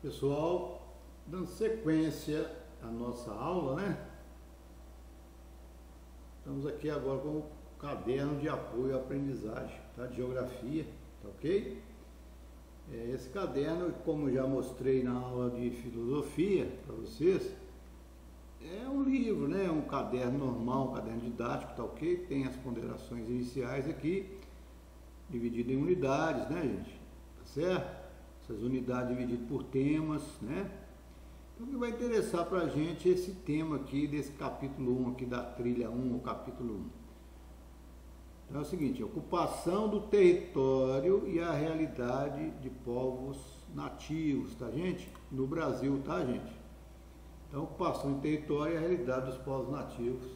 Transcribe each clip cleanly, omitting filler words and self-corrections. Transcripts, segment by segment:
Pessoal, dando sequência à nossa aula, né? Estamos aqui agora com o caderno de apoio à aprendizagem, tá? De geografia, tá ok? Esse caderno, como já mostrei na aula de filosofia para vocês, é um livro, né? Um caderno normal, um caderno didático, tá ok? Tem as ponderações iniciais aqui, dividido em unidades, né, gente? Tá certo? Essas unidades divididas por temas, né? Então, o que vai interessar para a gente é esse tema aqui, desse capítulo 1 aqui da trilha 1, o capítulo 1. Então é o seguinte, ocupação do território e a realidade de povos nativos, tá, gente? No Brasil, tá, gente? Então, ocupação do território e a realidade dos povos nativos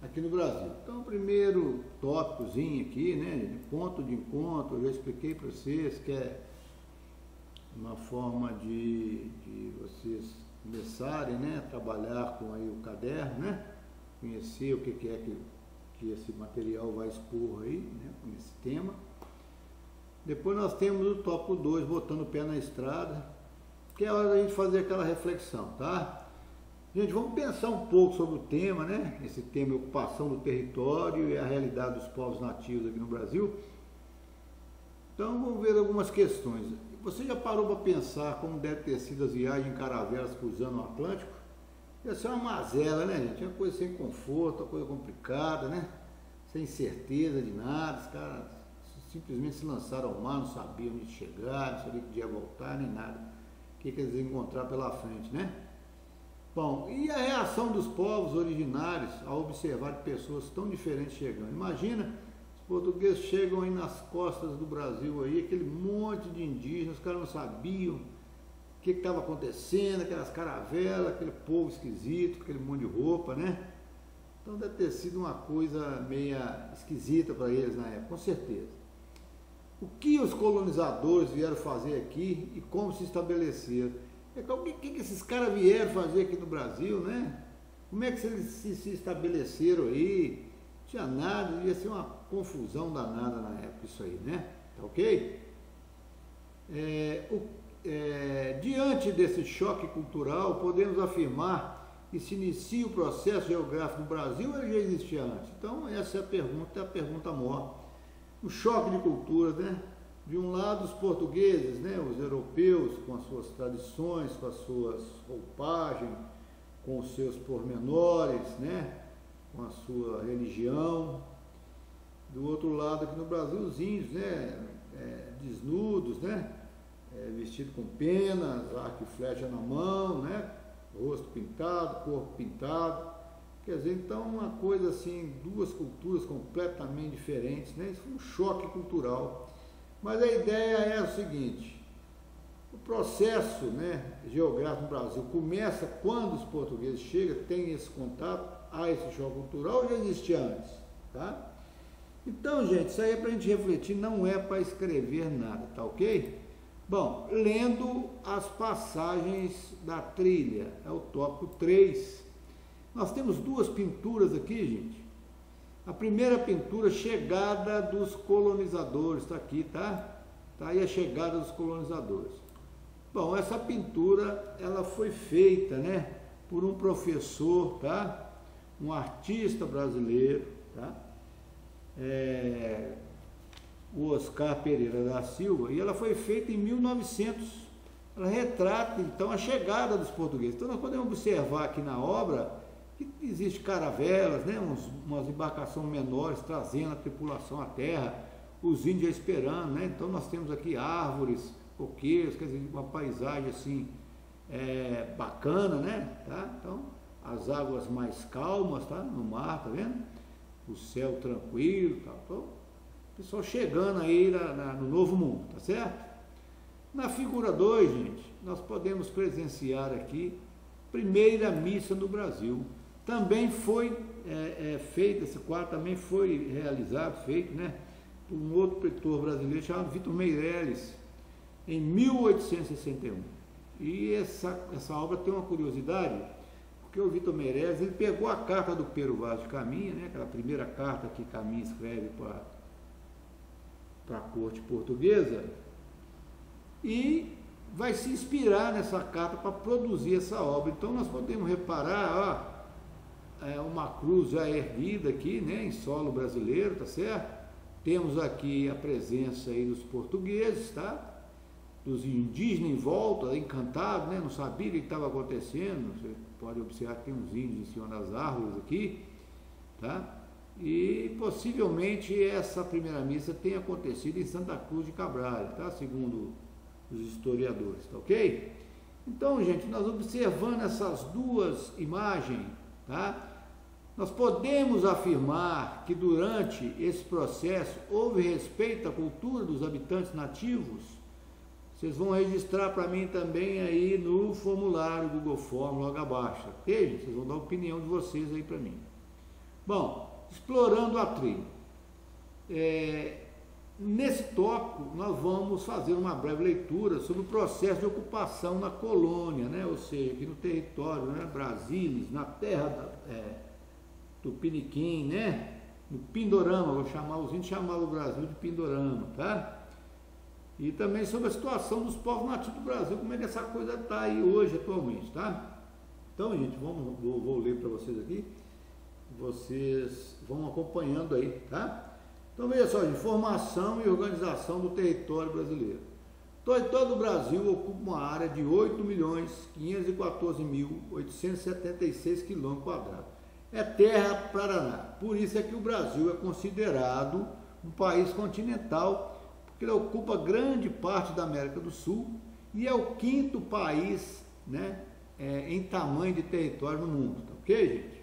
aqui no Brasil. Então, o primeiro tópicozinho aqui, né, de ponto de encontro, eu já expliquei para vocês que é uma forma de vocês começarem, né, a trabalhar com aí o caderno, né, conhecer o que é que esse material vai expor aí, né, com esse tema. Depois nós temos o tópico 2, botando o pé na estrada, que é a hora da gente fazer aquela reflexão, tá? Gente, vamos pensar um pouco sobre o tema, né, esse tema, ocupação do território e a realidade dos povos nativos aqui no Brasil. Então, vamos ver algumas questões. Você já parou para pensar como deve ter sido as viagens em caravelas cruzando o Atlântico? Deve ser uma mazela, né, gente? É uma coisa sem conforto, uma coisa complicada, né? Sem certeza de nada. Os caras simplesmente se lançaram ao mar, não sabiam onde chegar, não sabiam que dia voltar, nem nada. O que eles iam encontrar pela frente, né? Bom, e a reação dos povos originários ao observar pessoas tão diferentes chegando? Imagina, os portugueses chegam aí nas costas do Brasil aí, aquele monte de indígenas, os caras não sabiam o que estava acontecendo, aquelas caravelas, aquele povo esquisito, aquele monte de roupa, né? Então deve ter sido uma coisa meia esquisita para eles na época, com certeza. O que os colonizadores vieram fazer aqui e como se estabeleceram? O que esses caras vieram fazer aqui no Brasil, né? Como é que eles se estabeleceram aí? Não tinha nada, devia ser uma confusão danada na época isso aí, né? Tá ok? Diante desse choque cultural, podemos afirmar que se inicia o processo geográfico do Brasil ou ele já existia antes? Então, essa é a pergunta maior. O choque de culturas, né? De um lado, os portugueses, né? Os europeus, com as suas tradições, com as suas roupagens, com os seus pormenores, né? Com a sua religião. Do outro lado, aqui no Brasil, os índios, né? Desnudos, né? Vestido com penas, arco e flecha na mão, né? Rosto pintado, corpo pintado. Quer dizer, então, uma coisa assim, duas culturas completamente diferentes, né? Isso foi um choque cultural. Mas a ideia é o seguinte, o processo, né, geográfico no Brasil começa quando os portugueses chegam, tem esse contato, há esse choque cultural ou já existia antes, tá? Então, gente, isso aí é para a gente refletir, não é para escrever nada, tá ok? Bom, lendo as passagens da trilha, é o tópico 3. Nós temos duas pinturas aqui, gente. A primeira pintura, chegada dos colonizadores, está aqui, tá? Tá aí a chegada dos colonizadores. Bom, essa pintura, ela foi feita, né, por um professor, tá? Um artista brasileiro, tá? O Oscar Pereira da Silva, e ela foi feita em 1900. Ela retrata, então, a chegada dos portugueses. Então, nós podemos observar aqui na obra que existe caravelas, né, umas embarcações menores trazendo a tripulação à terra, os índios esperando, né? Então nós temos aqui árvores, coqueiros, quer dizer, uma paisagem assim bacana, né? Tá? Então as águas mais calmas, tá? No mar, tá vendo? O céu tranquilo, tá? Então, o pessoal chegando aí no novo mundo, tá certo? Na figura 2, gente, nós podemos presenciar aqui primeira missa no Brasil. Também foi feito, esse quadro também foi realizado, feito, né, por um outro pintor brasileiro chamado Vitor Meireles, em 1861. E essa obra tem uma curiosidade, porque o Vitor Meireles, ele pegou a carta do Pero Vaz de Caminha, né, aquela primeira carta que Caminha escreve para a corte portuguesa, e vai se inspirar nessa carta para produzir essa obra. Então nós podemos reparar, ó, uma cruz já erguida aqui, né, em solo brasileiro, tá certo? Temos aqui a presença aí dos portugueses, tá? Dos indígenas em volta, encantados, né? Não sabia o que estava acontecendo. Você pode observar que tem uns índios em cima das árvores aqui, tá? E possivelmente essa primeira missa tenha acontecido em Santa Cruz de Cabral, tá? Segundo os historiadores, tá ok? Então, gente, nós observando essas duas imagens, tá? Nós podemos afirmar que durante esse processo houve respeito à cultura dos habitantes nativos. Vocês vão registrar para mim também aí no formulário Google Form logo abaixo, ok, gente? Vocês vão dar a opinião de vocês aí para mim. Bom, explorando a trilha. Nesse tópico, nós vamos fazer uma breve leitura sobre o processo de ocupação na colônia, né? Ou seja, aqui no território, né? Brasília, na terra Tupiniquim, né? No Pindorama, vou chamar, os índios chamavam o Brasil de Pindorama, tá? E também sobre a situação dos povos nativos do Brasil, como é que essa coisa está aí hoje, atualmente, tá? Então, gente, vou ler para vocês aqui, vocês vão acompanhando aí, tá? Então, veja só, gente, formação e organização do território brasileiro. O território do Brasil ocupa uma área de 8.514.876 km². É terra Paraná. Por isso é que o Brasil é considerado um país continental, porque ele ocupa grande parte da América do Sul e é o quinto país, né, em tamanho de território no mundo, tá ok, gente?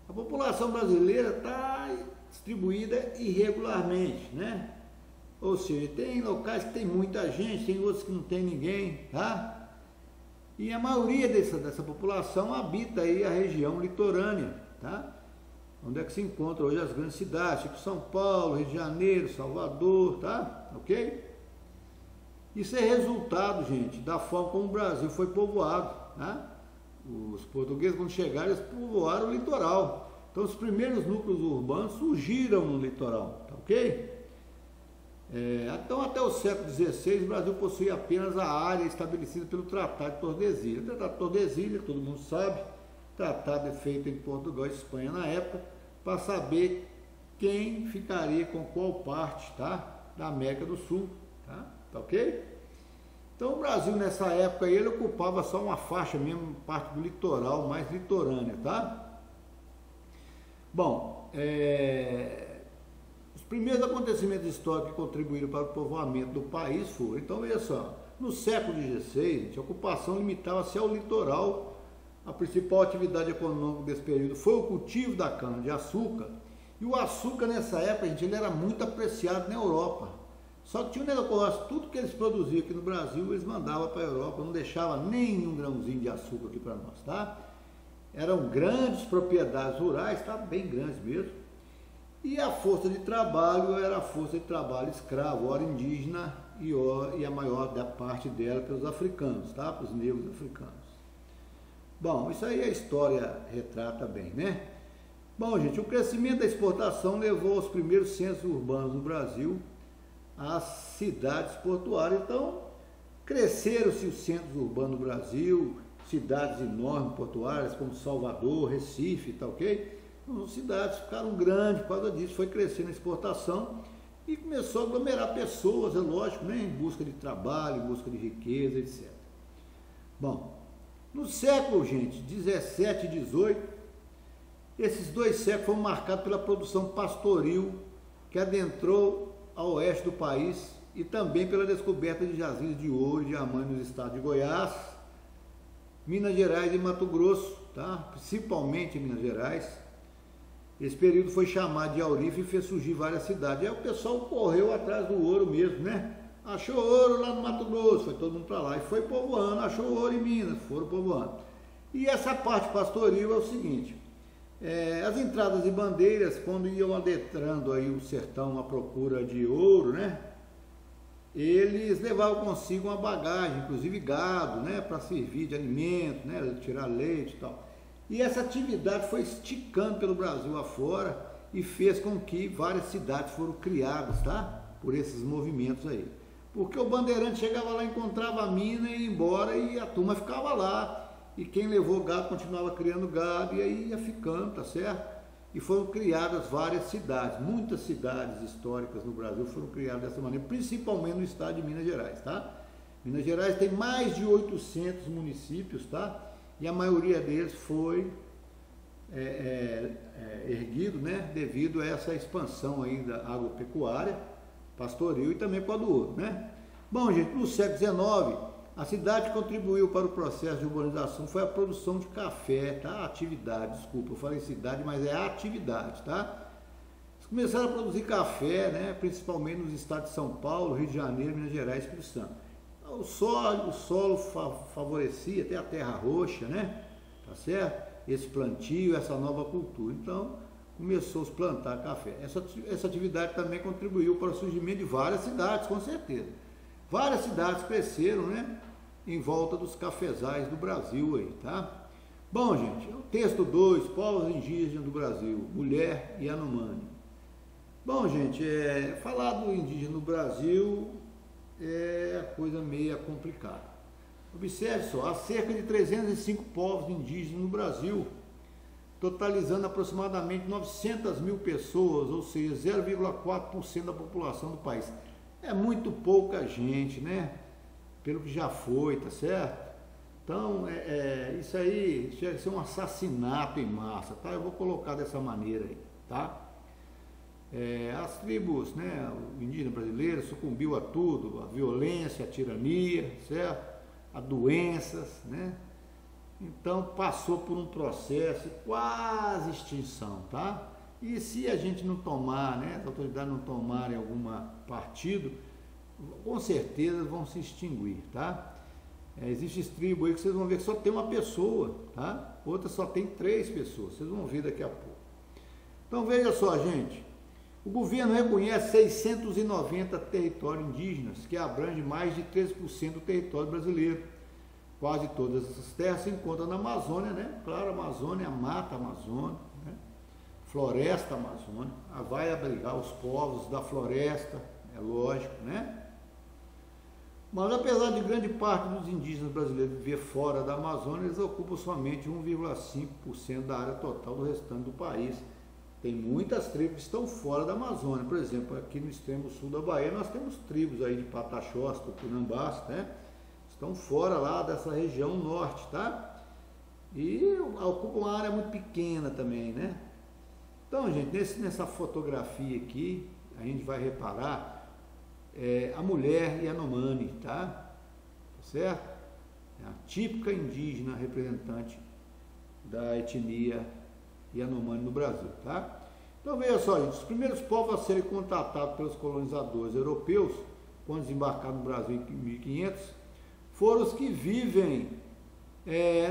A população brasileira está distribuída irregularmente, né? Ou seja, tem locais que tem muita gente, tem outros que não tem ninguém, tá? E a maioria dessa população habita aí a região litorânea, tá? Onde é que se encontram hoje as grandes cidades, tipo São Paulo, Rio de Janeiro, Salvador, tá? Ok? Isso é resultado, gente, da forma como o Brasil foi povoado, tá? Os portugueses, quando chegaram, eles povoaram o litoral. Então, os primeiros núcleos urbanos surgiram no litoral, tá ok? Então, até o século XVI, o Brasil possuía apenas a área estabelecida pelo Tratado de Tordesilhas. O Tratado de Tordesilhas, todo mundo sabe, tratado feito em Portugal e Espanha na época, para saber quem ficaria com qual parte, tá? Da América do Sul, tá ok? Então, o Brasil, nessa época, ele ocupava só uma faixa mesmo, parte do litoral, mais litorânea, tá? Bom, os primeiros acontecimentos históricos que contribuíram para o povoamento do país foram, então veja só, no século XVI, a ocupação limitava-se ao litoral. A principal atividade econômica desse período foi o cultivo da cana-de-açúcar, e o açúcar nessa época, gente, ele era muito apreciado na Europa. Só que tinha um negócio, tudo que eles produziam aqui no Brasil, eles mandavam para a Europa, não deixava nenhum grãozinho de açúcar aqui para nós, tá? Eram grandes propriedades rurais, tá? Bem grandes mesmo. E a força de trabalho era a força de trabalho escravo, ora indígena e a maior da parte dela pelos africanos, tá? Para os negros africanos. Bom, isso aí a história retrata bem, né? Bom, gente, o crescimento da exportação levou aos primeiros centros urbanos do Brasil às cidades portuárias. Então, cresceram-se os centros urbanos do Brasil, cidades enormes portuárias como Salvador, Recife, tá ok? Então, as cidades ficaram grandes por causa disso, foi crescendo a exportação e começou a aglomerar pessoas, é lógico, né? Em busca de trabalho, em busca de riqueza, etc. Bom, no século, gente, 17 e 18, esses dois séculos foram marcados pela produção pastoril que adentrou ao oeste do país e também pela descoberta de jazidas de ouro e diamante nos estados de Goiás, Minas Gerais e Mato Grosso, tá? Principalmente em Minas Gerais. Esse período foi chamado de Aurífero e fez surgir várias cidades. Aí o pessoal correu atrás do ouro mesmo, né? Achou ouro lá no Mato Grosso, foi todo mundo para lá e foi povoando, achou ouro em Minas, foram povoando. E essa parte pastoril é o seguinte, as entradas de bandeiras, quando iam adentrando aí o sertão à procura de ouro, né? Eles levavam consigo uma bagagem, inclusive gado, né? Para servir de alimento, né? Tirar leite e tal. E essa atividade foi esticando pelo Brasil afora e fez com que várias cidades foram criadas, tá? Por esses movimentos aí. Porque o bandeirante chegava lá, encontrava a mina e ia embora e a turma ficava lá. E quem levou gado continuava criando gado e aí ia ficando, tá certo? E foram criadas várias cidades, muitas cidades históricas no Brasil foram criadas dessa maneira, principalmente no estado de Minas Gerais, tá? Minas Gerais tem mais de 800 municípios, tá? E a maioria deles foi erguido, né? Devido a essa expansão aí da agropecuária, pastoril e também por causa do ouro, né? Bom, gente, no século XIX, a cidade contribuiu para o processo de urbanização, foi a produção de café, tá? Atividade, desculpa, eu falei cidade, mas é atividade, tá? Eles começaram a produzir café, né? Principalmente nos estados de São Paulo, Rio de Janeiro, Minas Gerais e Espírito Santo. O solo favorecia até a terra roxa, né? Tá certo? Esse plantio, essa nova cultura. Então, começou a se plantar café. Essa atividade também contribuiu para o surgimento de várias cidades, com certeza. Várias cidades cresceram, né? Em volta dos cafezais do Brasil aí, tá? Bom, gente, o texto 2, povos indígenas do Brasil, mulher e Yanomami. Bom, gente, falar do indígena no Brasil é coisa meio complicada. Observe só, há cerca de 305 povos indígenas no Brasil, totalizando aproximadamente 900 mil pessoas, ou seja, 0,4% da população do país. É muito pouca gente, né? Pelo que já foi, tá certo? Então, isso aí chega a ser um assassinato em massa, tá? Eu vou colocar dessa maneira aí, tá? As tribos, né, o indígena brasileiro sucumbiu a tudo, a violência, a tirania, certo? A doenças, né? Então passou por um processo quase extinção, tá? E se a gente não tomar, né, as autoridades não tomarem algum partido, com certeza vão se extinguir, tá? Existem tribos aí que vocês vão ver que só tem uma pessoa, tá? Outra só tem 3 pessoas, vocês vão ver daqui a pouco. Então veja só, gente, o governo reconhece 690 territórios indígenas, que abrange mais de 13% do território brasileiro. Quase todas essas terras se encontram na Amazônia, né? Claro, a Amazônia, a mata amazônica, né? Floresta amazônica, vai abrigar os povos da floresta, é lógico, né? Mas apesar de grande parte dos indígenas brasileiros viver fora da Amazônia, eles ocupam somente 1,5% da área total do restante do país. Tem muitas tribos que estão fora da Amazônia. Por exemplo, aqui no extremo sul da Bahia, nós temos tribos aí de Pataxós, Tupinambás, né? Estão fora lá dessa região norte, tá? E ocupam uma área muito pequena também, né? Então, gente, nessa fotografia aqui, a gente vai reparar a mulher Yanomami, tá? Certo? É a típica indígena representante da etnia Yanomami no Brasil, tá? Então veja só, gente, os primeiros povos a serem contatados pelos colonizadores europeus, quando desembarcaram no Brasil em 1500, foram os que vivem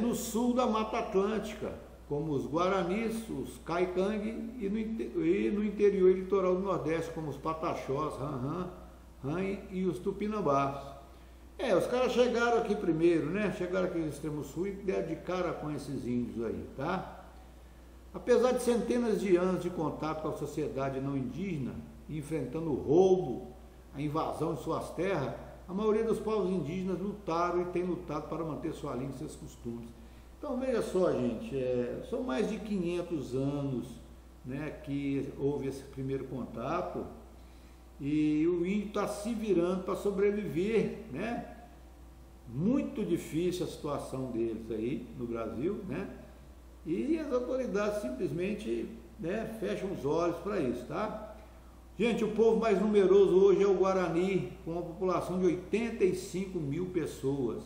no sul da Mata Atlântica, como os Guaranis, os Caicangue e no interior e litoral do Nordeste, como os Pataxós, e os Tupinambás. Os caras chegaram aqui primeiro, né? Chegaram aqui no extremo sul e deram de cara com esses índios aí, tá? Apesar de centenas de anos de contato com a sociedade não indígena, enfrentando o roubo, a invasão de suas terras, a maioria dos povos indígenas lutaram e tem lutado para manter sua língua e seus costumes. Então veja só, gente, são mais de 500 anos, né, que houve esse primeiro contato e o índio está se virando para sobreviver, né? Muito difícil a situação deles aí no Brasil, né? E as autoridades simplesmente, né, fecham os olhos para isso, tá? Gente, o povo mais numeroso hoje é o Guarani, com uma população de 85 mil pessoas.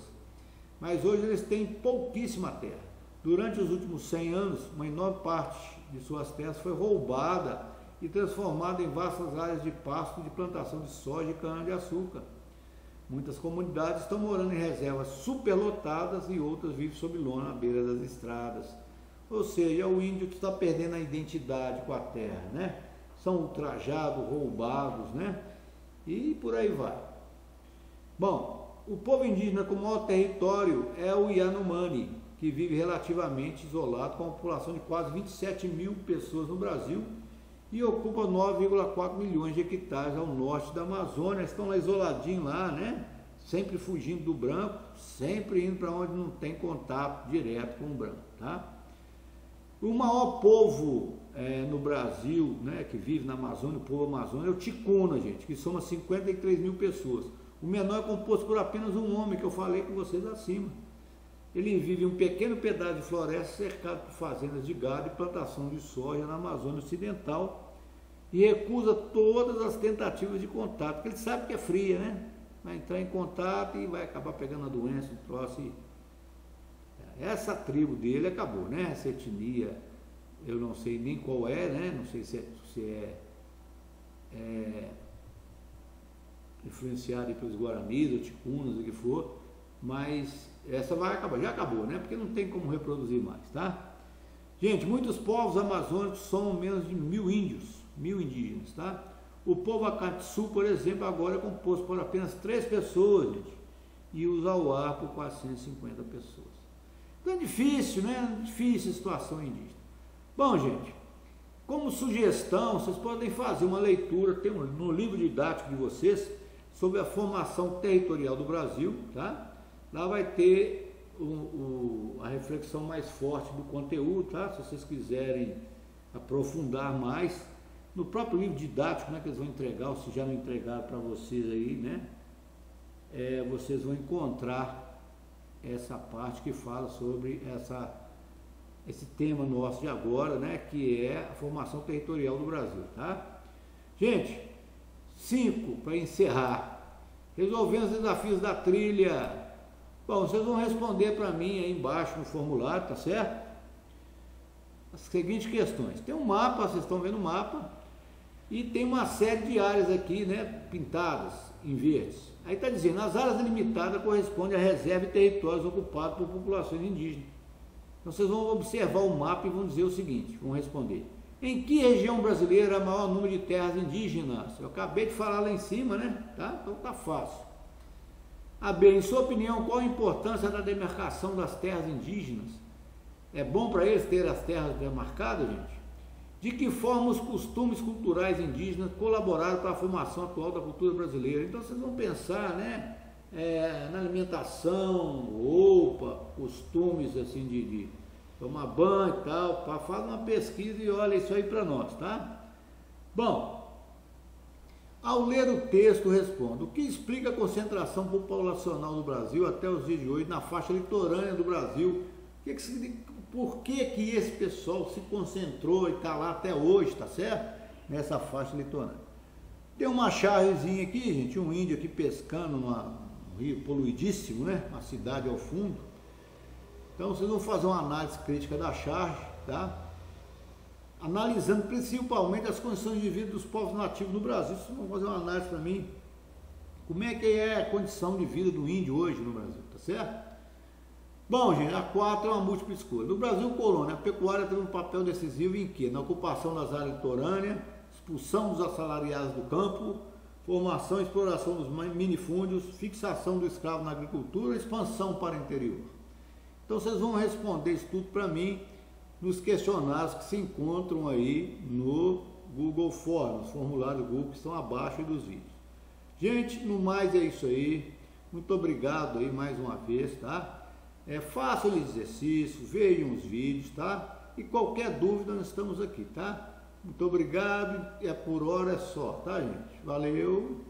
Mas hoje eles têm pouquíssima terra. Durante os últimos 100 anos, uma enorme parte de suas terras foi roubada e transformada em vastas áreas de pasto de plantação de soja e cana-de-açúcar. Muitas comunidades estão morando em reservas superlotadas e outras vivem sob lona à beira das estradas. Ou seja, é o índio que está perdendo a identidade com a terra, né? São ultrajados, roubados, né? E por aí vai. Bom, o povo indígena com o maior território é o Yanomami, que vive relativamente isolado, com uma população de quase 27 mil pessoas no Brasil e ocupa 9,4 milhões de hectares ao norte da Amazônia. Estão lá isoladinhos lá, né? Sempre fugindo do branco, sempre indo para onde não tem contato direto com o branco, tá? O maior povo no Brasil, né, que vive na Amazônia, o povo amazônico, é o Ticuna, gente, que soma 53 mil pessoas. O menor é composto por apenas um homem, que eu falei com vocês acima. Ele vive em um pequeno pedaço de floresta cercado por fazendas de gado e plantação de soja na Amazônia Ocidental e recusa todas as tentativas de contato, porque ele sabe que é fria, né? Vai entrar em contato e vai acabar pegando a doença, o troço. Essa tribo dele acabou, né? Essa etnia, eu não sei nem qual é, né? Não sei se é influenciado pelos Guaranis ou Ticunas, o que for, mas essa vai acabar, já acabou, né? Porque não tem como reproduzir mais, tá? Gente, muitos povos amazônicos são menos de 1.000 índios, 1.000 indígenas, tá? O povo Acatsu, por exemplo, agora é composto por apenas 3 pessoas, gente, e os Auá por 450 pessoas. Então é difícil, né? Difícil a situação indígena. Bom, gente, como sugestão, vocês podem fazer uma leitura, tem no livro didático de vocês, sobre a formação territorial do Brasil, tá? Lá vai ter a reflexão mais forte do conteúdo, tá? Se vocês quiserem aprofundar mais, no próprio livro didático, né, que eles vão entregar, ou se já não entregaram para vocês aí, né? Vocês vão encontrar essa parte que fala sobre esse tema nosso de agora, né, que é a formação territorial do Brasil, tá? Gente, 5, para encerrar, resolvendo os desafios da trilha. Bom, vocês vão responder para mim aí embaixo no formulário, tá certo? As seguintes questões. Tem um mapa, vocês estão vendo o mapa, e tem uma série de áreas aqui, né, pintadas em verdes. Aí está dizendo, as áreas delimitadas correspondem à reserva e territórios ocupados por populações indígenas. Então vocês vão observar o mapa e vão dizer o seguinte, vão responder. Em que região brasileira há maior número de terras indígenas? Eu acabei de falar lá em cima, né? Tá? Então tá fácil. A B, em sua opinião, qual a importância da demarcação das terras indígenas? É bom para eles ter as terras demarcadas, gente? De que forma os costumes culturais indígenas colaboraram para a formação atual da cultura brasileira? Então vocês vão pensar, né, na alimentação, roupa, costumes assim de tomar banho e tal, faz uma pesquisa e olha isso aí para nós, tá? Bom, ao ler o texto respondo, o que explica a concentração populacional do Brasil até os dias de hoje na faixa litorânea do Brasil? Por que esse pessoal se concentrou e está lá até hoje, tá certo? Nessa faixa litorânea. Tem uma charrezinha aqui, gente, um índio aqui pescando num rio poluidíssimo, né? Uma cidade ao fundo. Então vocês vão fazer uma análise crítica da charge, tá? Analisando principalmente as condições de vida dos povos nativos no Brasil. Vocês vão fazer uma análise para mim. Como é que é a condição de vida do índio hoje no Brasil, tá certo? Bom, gente, a 4 é uma múltipla escolha. No Brasil colônia, a pecuária teve um papel decisivo em quê? Na ocupação das áreas litorâneas, expulsão dos assalariados do campo, formação e exploração dos minifúndios, fixação do escravo na agricultura, expansão para o interior. Então vocês vão responder isso tudo para mim nos questionários que se encontram aí no Google Forms, formulário Google que estão abaixo dos vídeos. Gente, no mais é isso aí. Muito obrigado aí mais uma vez, tá? Façam o exercício, vejam os vídeos, tá? E qualquer dúvida nós estamos aqui, tá? Muito obrigado, por hora é só, tá, gente? Valeu!